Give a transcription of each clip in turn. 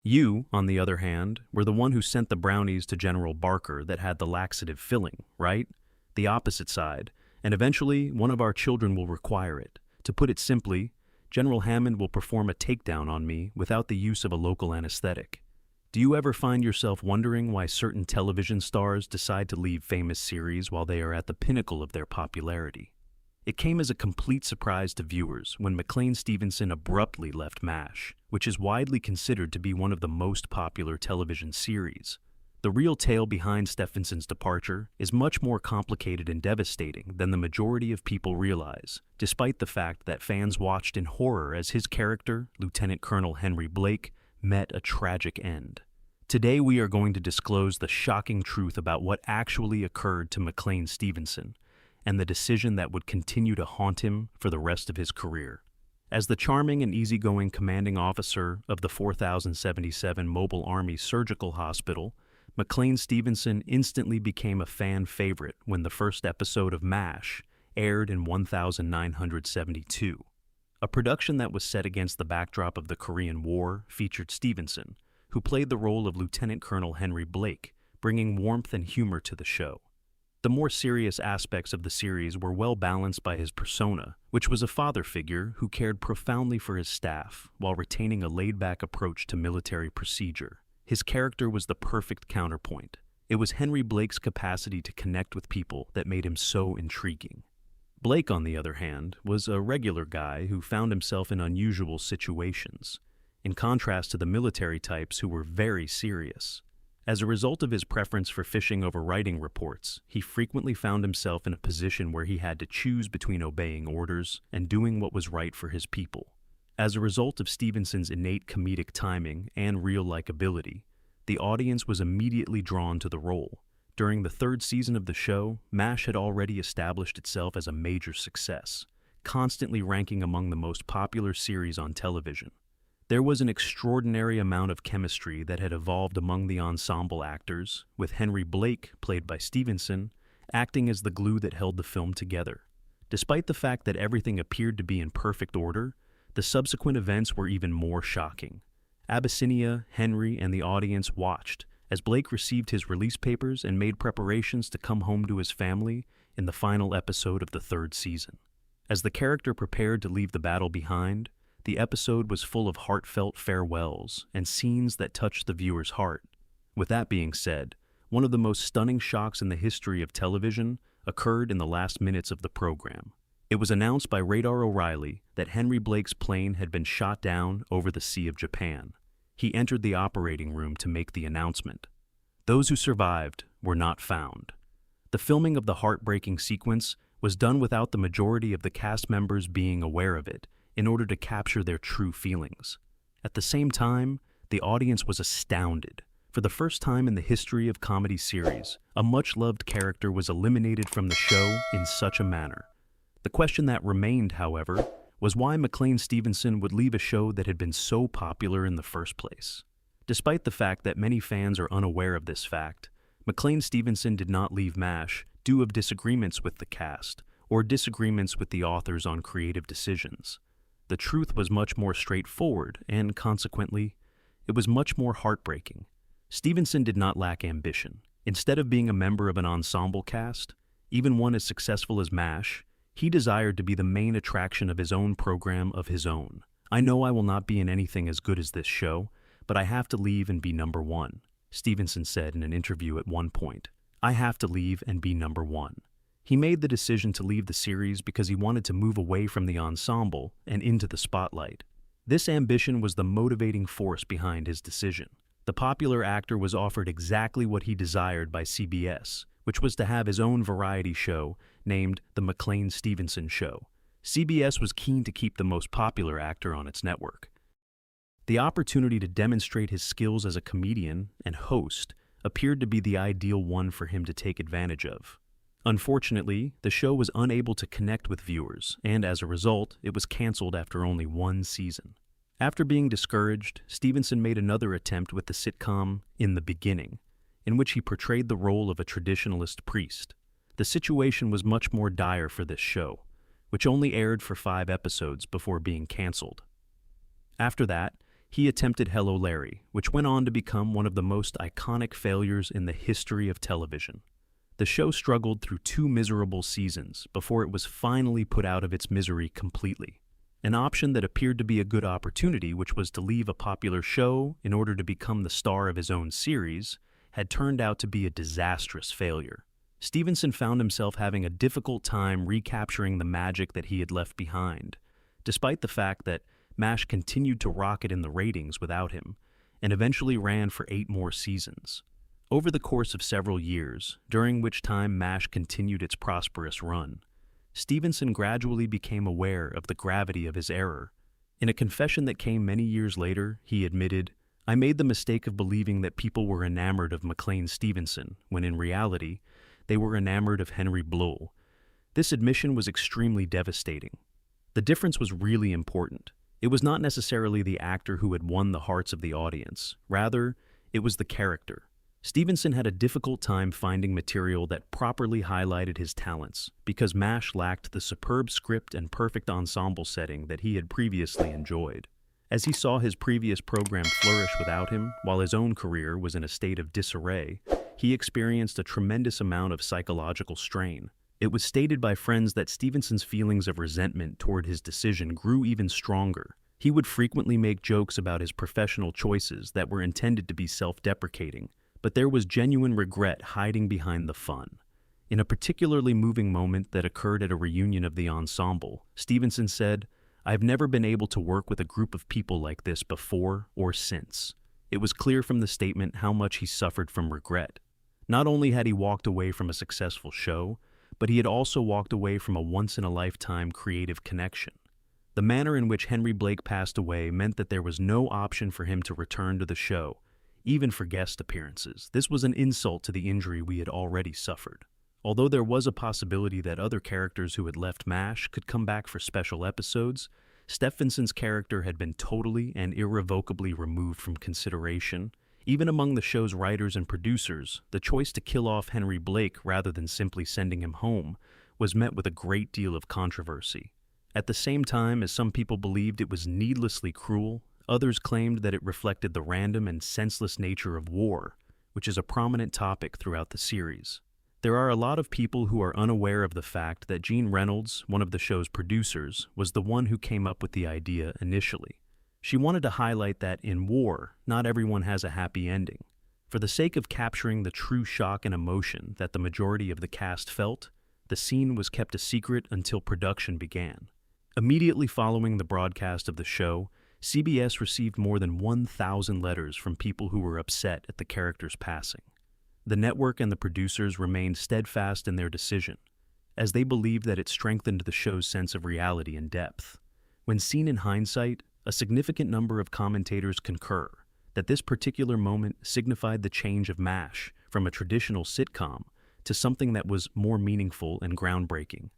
You, on the other hand, were the one who sent the brownies to General Barker that had the laxative filling, right? The opposite side, and eventually one of our children will require it. To put it simply, General Hammond will perform a takedown on me without the use of a local anesthetic. Do you ever find yourself wondering why certain television stars decide to leave famous series while they are at the pinnacle of their popularity? It came as a complete surprise to viewers when McLean Stevenson abruptly left MASH, which is widely considered to be one of the most popular television series. The real tale behind Stephenson's departure is much more complicated and devastating than the majority of people realize, despite the fact that fans watched in horror as his character, Lieutenant Colonel Henry Blake, met a tragic end. Today we are going to disclose the shocking truth about what actually occurred to McLean Stevenson, and the decision that would continue to haunt him for the rest of his career. As the charming and easygoing commanding officer of the 4077 Mobile Army Surgical Hospital, McLean Stevenson instantly became a fan favorite when the first episode of MASH aired in 1972. A production that was set against the backdrop of the Korean War featured Stevenson, who played the role of Lieutenant Colonel Henry Blake, bringing warmth and humor to the show. The more serious aspects of the series were well balanced by his persona, which was a father figure who cared profoundly for his staff while retaining a laid-back approach to military procedure. His character was the perfect counterpoint. It was Henry Blake's capacity to connect with people that made him so intriguing. Blake, on the other hand, was a regular guy who found himself in unusual situations, in contrast to the military types who were very serious. As a result of his preference for fishing over writing reports, he frequently found himself in a position where he had to choose between obeying orders and doing what was right for his people. As a result of Stevenson's innate comedic timing and real likability, the audience was immediately drawn to the role. During the third season of the show, MASH had already established itself as a major success, constantly ranking among the most popular series on television. There was an extraordinary amount of chemistry that had evolved among the ensemble actors, with Henry Blake, played by Stevenson, acting as the glue that held the film together. Despite the fact that everything appeared to be in perfect order, the subsequent events were even more shocking. Abyssinia, Henry, and the audience watched as Blake received his release papers and made preparations to come home to his family in the final episode of the third season. As the character prepared to leave the battle behind, the episode was full of heartfelt farewells and scenes that touched the viewer's heart. With that being said, one of the most stunning shocks in the history of television occurred in the last minutes of the program. It was announced by Radar O'Reilly that Henry Blake's plane had been shot down over the Sea of Japan. He entered the operating room to make the announcement. Those who survived were not found. The filming of the heartbreaking sequence was done without the majority of the cast members being aware of it, in order to capture their true feelings. At the same time, the audience was astounded. For the first time in the history of comedy series, a much-loved character was eliminated from the show in such a manner. The question that remained, however, was why McLean Stevenson would leave a show that had been so popular in the first place. Despite the fact that many fans are unaware of this fact, McLean Stevenson did not leave MASH due to disagreements with the cast or disagreements with the authors on creative decisions. The truth was much more straightforward, and consequently, it was much more heartbreaking. Stevenson did not lack ambition. Instead of being a member of an ensemble cast, even one as successful as MASH, he desired to be the main attraction of his own program of his own. "I know I will not be in anything as good as this show, but I have to leave and be number one," Stevenson said in an interview at one point. "I have to leave and be number one." He made the decision to leave the series because he wanted to move away from the ensemble and into the spotlight. This ambition was the motivating force behind his decision. The popular actor was offered exactly what he desired by CBS, which was to have his own variety show named The McLean Stevenson Show. CBS was keen to keep the most popular actor on its network. The opportunity to demonstrate his skills as a comedian and host appeared to be the ideal one for him to take advantage of. Unfortunately, the show was unable to connect with viewers, and as a result, it was canceled after only one season. After being discouraged, Stevenson made another attempt with the sitcom In the Beginning, in which he portrayed the role of a traditionalist priest. The situation was much more dire for this show, which only aired for 5 episodes before being canceled. After that, he attempted Hello Larry, which went on to become one of the most iconic failures in the history of television. The show struggled through 2 miserable seasons before it was finally put out of its misery completely. An option that appeared to be a good opportunity, which was to leave a popular show in order to become the star of his own series, had turned out to be a disastrous failure. Stevenson found himself having a difficult time recapturing the magic that he had left behind, despite the fact that MASH continued to rocket in the ratings without him, and eventually ran for 8 more seasons. Over the course of several years, during which time MASH continued its prosperous run, Stevenson gradually became aware of the gravity of his error. In a confession that came many years later, he admitted, "I made the mistake of believing that people were enamored of McLean Stevenson, when in reality, they were enamored of Henry Blow." This admission was extremely devastating. The difference was really important. It was not necessarily the actor who had won the hearts of the audience. Rather, it was the character. Stevenson had a difficult time finding material that properly highlighted his talents because MASH lacked the superb script and perfect ensemble setting that he had previously enjoyed. As he saw his previous program flourish without him, while his own career was in a state of disarray, he experienced a tremendous amount of psychological strain. It was stated by friends that Stevenson's feelings of resentment toward his decision grew even stronger. He would frequently make jokes about his professional choices that were intended to be self-deprecating, but there was genuine regret hiding behind the fun. In a particularly moving moment that occurred at a reunion of the ensemble, Stevenson said, "I've never been able to work with a group of people like this before or since." It was clear from the statement how much he suffered from regret. Not only had he walked away from a successful show, but he had also walked away from a once-in-a-lifetime creative connection. The manner in which Henry Blake passed away meant that there was no option for him to return to the show, even for guest appearances. This was an insult to the injury we had already suffered. Although there was a possibility that other characters who had left MASH could come back for special episodes, Stevenson's character had been totally and irrevocably removed from consideration. Even among the show's writers and producers, the choice to kill off Henry Blake rather than simply sending him home was met with a great deal of controversy. At the same time as some people believed it was needlessly cruel, others claimed that it reflected the random and senseless nature of war, which is a prominent topic throughout the series. There are a lot of people who are unaware of the fact that Jean Reynolds, one of the show's producers, was the one who came up with the idea initially. She wanted to highlight that in war, not everyone has a happy ending. For the sake of capturing the true shock and emotion that the majority of the cast felt, the scene was kept a secret until production began. Immediately following the broadcast of the show, CBS received more than 1,000 letters from people who were upset at the character's passing. The network and the producers remained steadfast in their decision, as they believed that it strengthened the show's sense of reality and depth. When seen in hindsight, a significant number of commentators concur that this particular moment signified the change of MASH from a traditional sitcom to something that was more meaningful and groundbreaking.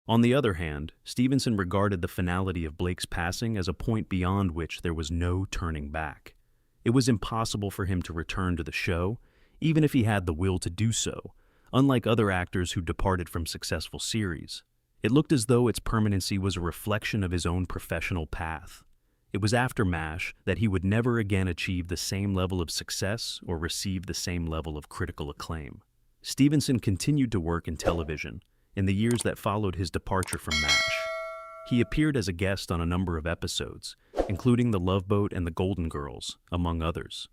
On the other hand, Stevenson regarded the finality of Blake's passing as a point beyond which there was no turning back. It was impossible for him to return to the show, even if he had the will to do so, unlike other actors who departed from successful series. It looked as though its permanency was a reflection of his own professional path. It was after MASH that he would never again achieve the same level of success or receive the same level of critical acclaim. Stevenson continued to work in television in the years that followed his departure from MASH. He appeared as a guest on a number of episodes, including The Love Boat and The Golden Girls, among others.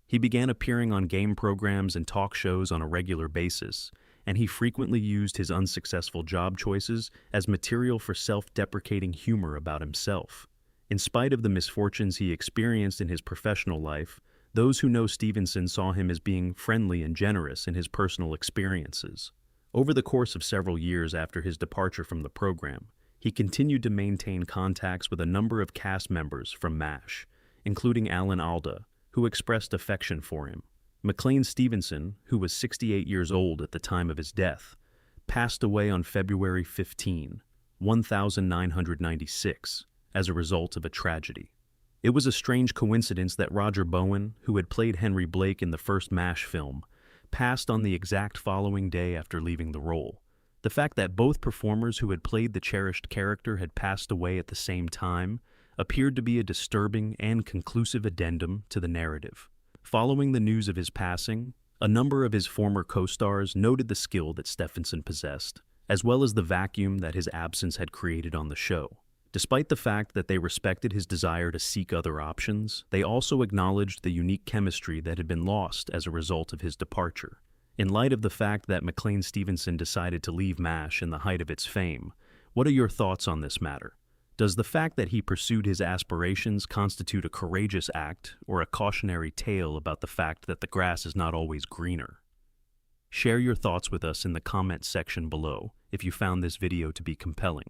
He began appearing on game programs and talk shows on a regular basis, and he frequently used his unsuccessful job choices as material for self-deprecating humor about himself. In spite of the misfortunes he experienced in his professional life, those who know Stevenson saw him as being friendly and generous in his personal experiences. Over the course of several years after his departure from the program, he continued to maintain contacts with a number of cast members from MASH, including Alan Alda, who expressed affection for him. McLean Stevenson, who was 68 years old at the time of his death, passed away on February 15, 1996, as a result of a tragedy. It was a strange coincidence that Roger Bowen, who had played Henry Blake in the first MASH film, passed on the exact following day after leaving the role. The fact that both performers who had played the cherished character had passed away at the same time appeared to be a disturbing and conclusive addendum to the narrative. Following the news of his passing, a number of his former co-stars noted the skill that Stevenson possessed, as well as the vacuum that his absence had created on the show. Despite the fact that they respected his desire to seek other options, they also acknowledged the unique chemistry that had been lost as a result of his departure. In light of the fact that McLean Stevenson decided to leave MASH in the height of its fame, what are your thoughts on this matter? Does the fact that he pursued his aspirations constitute a courageous act or a cautionary tale about the fact that the grass is not always greener? Share your thoughts with us in the comments section below if you found this video to be compelling.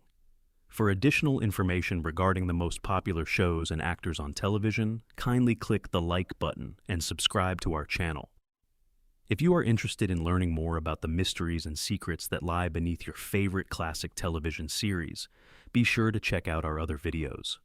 For additional information regarding the most popular shows and actors on television, kindly click the like button and subscribe to our channel. If you are interested in learning more about the mysteries and secrets that lie beneath your favorite classic television series, be sure to check out our other videos.